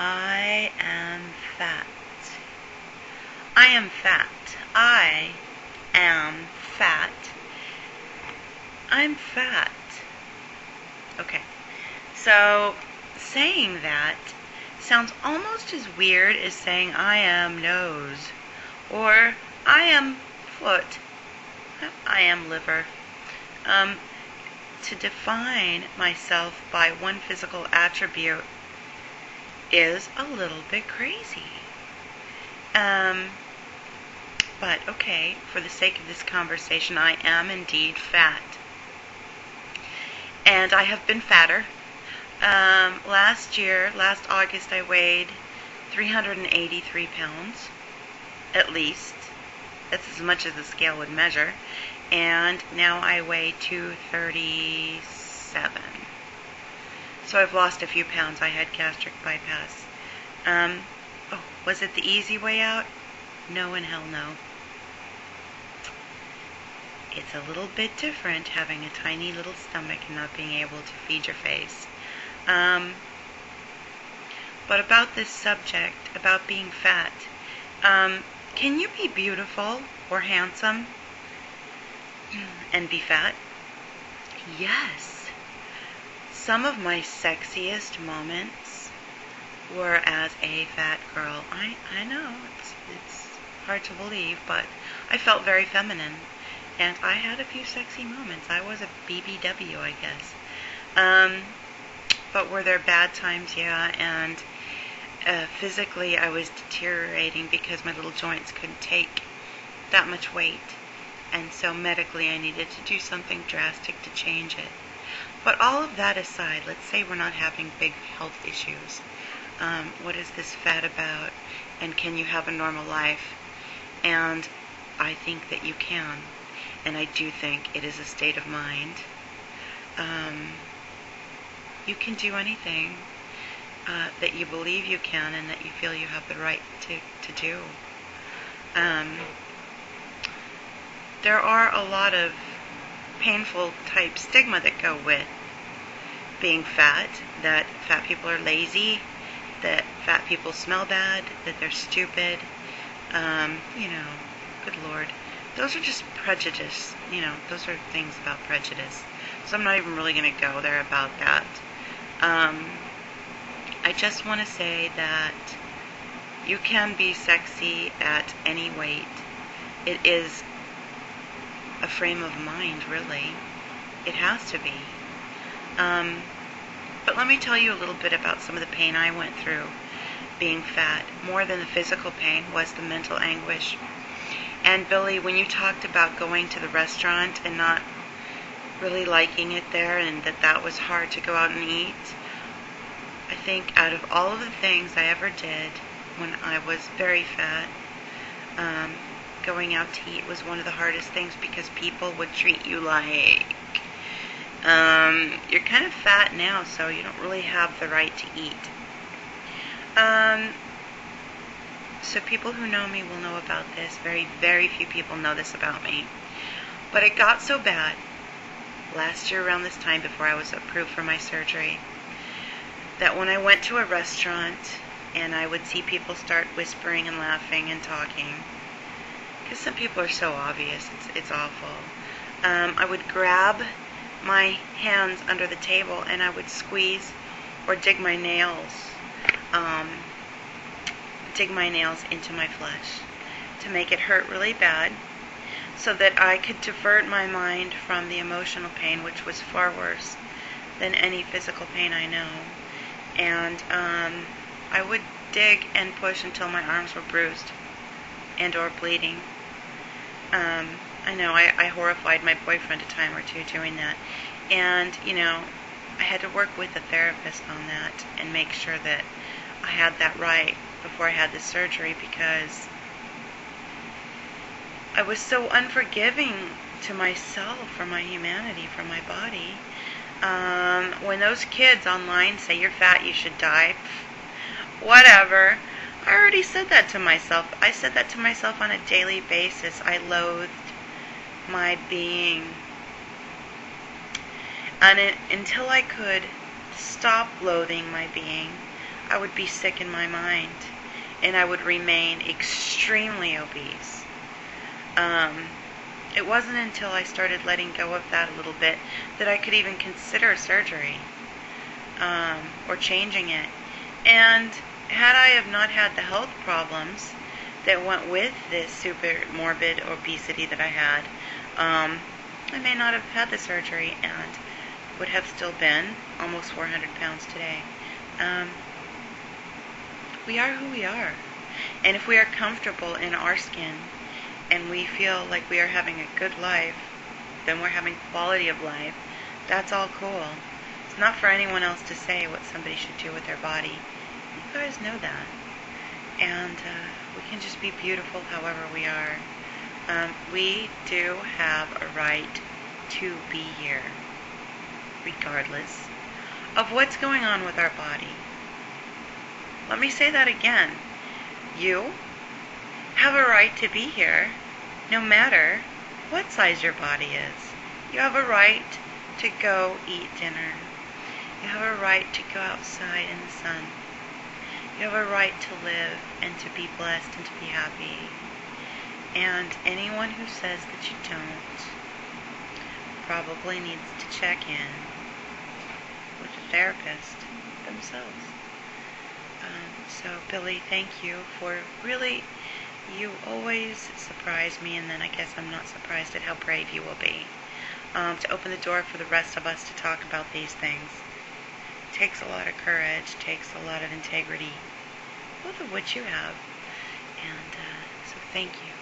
I am fat. I am fat. I am fat. I'm fat. Okay, so saying that sounds almost as weird as saying I am nose, or I am foot, I am liver. To define myself by one physical attribute is a little bit crazy. But okay, for the sake of this conversation, I am indeed fat. And I have been fatter. Last August, I weighed 383 pounds, at least. That's as much as the scale would measure. And now I weigh 237. So I've lost a few pounds. I had gastric bypass. Was it the easy way out? No and hell no. It's a little bit different having a tiny little stomach and not being able to feed your face. But about this subject, about being fat, can you be beautiful or handsome and be fat? Yes. Some of my sexiest moments were as a fat girl. I know, it's hard to believe, but I felt very feminine. And I had a few sexy moments. I was a BBW, I guess. But were there bad times? Yeah. And physically, I was deteriorating because my little joints couldn't take that much weight. And so medically, I needed to do something drastic to change it. But all of that aside, let's say we're not having big health issues. What is this fat about? And can you have a normal life? And I think that you can. And I do think it is a state of mind. You can do anything that you believe you can and that you feel you have the right to do. There are a lot of painful type stigma that go with being fat, that fat people are lazy, that fat people smell bad, that they're stupid. Good Lord. Those are just prejudice, those are things about prejudice. So I'm not even really going to go there about that. I just want to say that you can be sexy at any weight. It is a frame of mind, really. It has to be. But let me tell you a little bit about some of the pain I went through being fat. More than the physical pain was the mental anguish. And Billy, when you talked about going to the restaurant and not really liking it there and that was hard to go out and eat, I think out of all of the things I ever did when I was very fat, going out to eat was one of the hardest things because people would treat you like, you're kind of fat now, so you don't really have the right to eat. So people who know me will know about this. Very, very few people know this about me. But it got so bad last year around this time before I was approved for my surgery that when I went to a restaurant and I would see people start whispering and laughing and talking, because some people are so obvious, it's awful. I would grab my hands under the table and I would squeeze or dig my nails into my flesh to make it hurt really bad so that I could divert my mind from the emotional pain, which was far worse than any physical pain I know. And I would dig and push until my arms were bruised and or bleeding. I know I horrified my boyfriend a time or two doing that. And, I had to work with a therapist on that and make sure that I had that right before I had the surgery, because I was so unforgiving to myself for my humanity, for my body. When those kids online say you're fat, you should die, whatever. I already said that to myself. I said that to myself on a daily basis. I loathed my being. And until I could stop loathing my being, I would be sick in my mind, and I would remain extremely obese. It wasn't until I started letting go of that a little bit that I could even consider surgery, or changing it. And had I have not had the health problems that went with this super morbid obesity that I had, I may not have had the surgery and would have still been almost 400 pounds today. We are who we are. And if we are comfortable in our skin and we feel like we are having a good life, then we're having quality of life. That's all cool. It's not for anyone else to say what somebody should do with their body. You guys know that. And we can just be beautiful however we are. We do have a right to be here, regardless of what's going on with our body. Let me say that again. You have a right to be here, no matter what size your body is. You have a right to go eat dinner. You have a right to go outside in the sun. You have a right to live and to be blessed and to be happy. And anyone who says that you don't probably needs to check in with a therapist themselves. So Billy, thank you for really, you always surprise me, and then I guess I'm not surprised at how brave you will be to open the door for the rest of us to talk about these things. It takes a lot of courage, takes a lot of integrity, both of which you have, and so thank you.